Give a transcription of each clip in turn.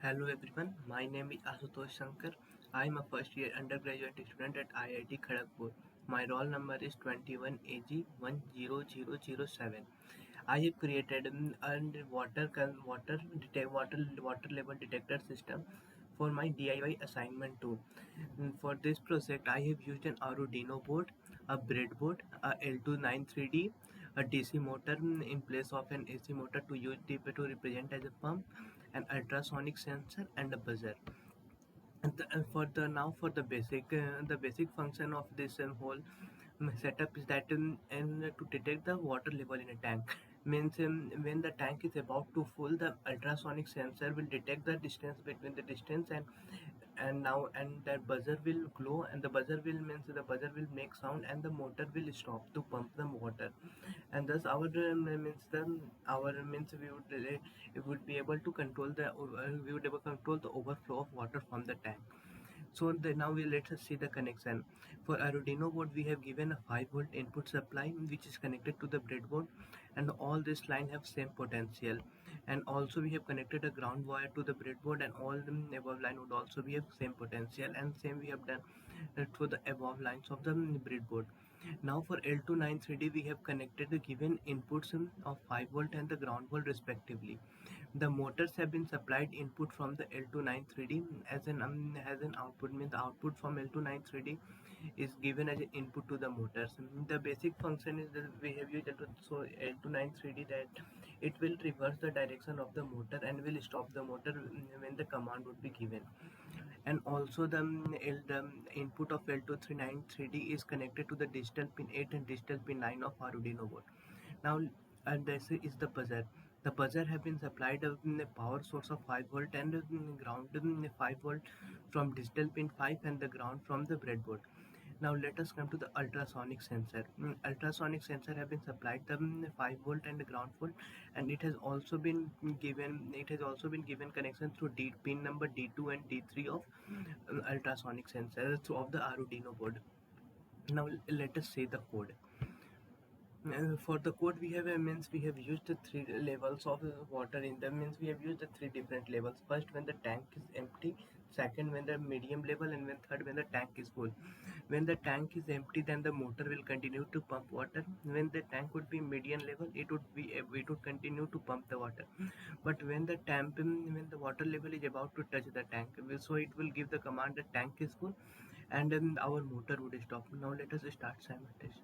Hello everyone, my name is Ashutosh Shankar. I am a first year undergraduate student at Iit Kharagpur. My roll number is 21AG10007. I have created a water level detector system for my DIY assignment too. For this project, I have used an Arduino board, a breadboard, a L293D, a DC motor in place of an AC motor to represent as a pump, an ultrasonic sensor, and a buzzer. For the basic function of this whole setup is that and to detect the water level in a tank means when the tank is about to full, the ultrasonic sensor will detect the distance between the distance and that buzzer will glow, and the buzzer will make sound and the motor will stop to pump the water. And thus our means we would be able to control we would able to control the overflow of water from the tank. So now let us see the connection. For Arduino board, we have given a 5 volt input supply which is connected to the breadboard, and all this line have same potential. And also we have connected a ground wire to the breadboard, and all the above line would also be have same potential, and same we have done for the above lines of the breadboard. Now for L293D, we have connected the given inputs of 5 volt and the ground volt respectively. The motors have been supplied input from the L293D as an output, means the output from L293D is given as an input to the motors. The basic function is that we have used L293D that it will reverse the direction of the motor and will stop the motor when the command would be given. And also the input of L293D is connected to the digital pin 8 and digital pin 9 of Arduino board. Now, this is the buzzer. The buzzer have been supplied a power source of 5 volt and ground 5 volt from digital pin 5 and the ground from the breadboard. Now let us come to the ultrasonic sensor. Ultrasonic sensor have been supplied the 5 volt and the ground volt, and it has also been given connection through pin number D2 and D3 of ultrasonic sensor through of the Arduino board. Now let us see the code. For the code we have means we have used the three levels of water in them, means we have used the three different levels. First, when the tank is empty; second, when the medium level; and when third, when the tank is full. When the tank is empty, then the motor will continue to pump water. When the tank would be medium level, it would continue to pump the water. But when the water level is about to touch the tank, so it will give the command the tank is full, and then our motor would stop. Now let us start simultaneously.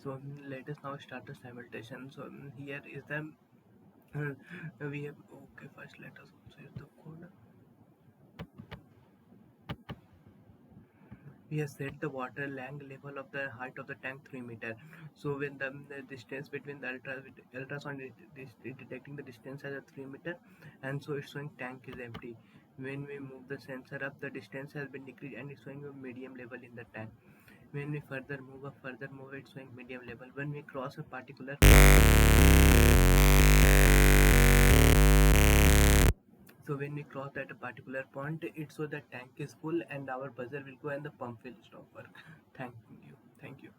So let us now start the simultation. So here is the we have okay. First, let us also use the code. We have set the water lang level of the height of the tank 3 meter. So when the distance between the ultrasound is detecting the distance as a 3 meter, and so it's showing tank is empty. When we move the sensor up, the distance has been decreased and it's showing a medium level in the tank. When we further move, it's showing medium level. When we cross a particular So when we cross at a particular point, it shows the tank is full and our buzzer will go and the pump will stop work. Thank you. Thank you.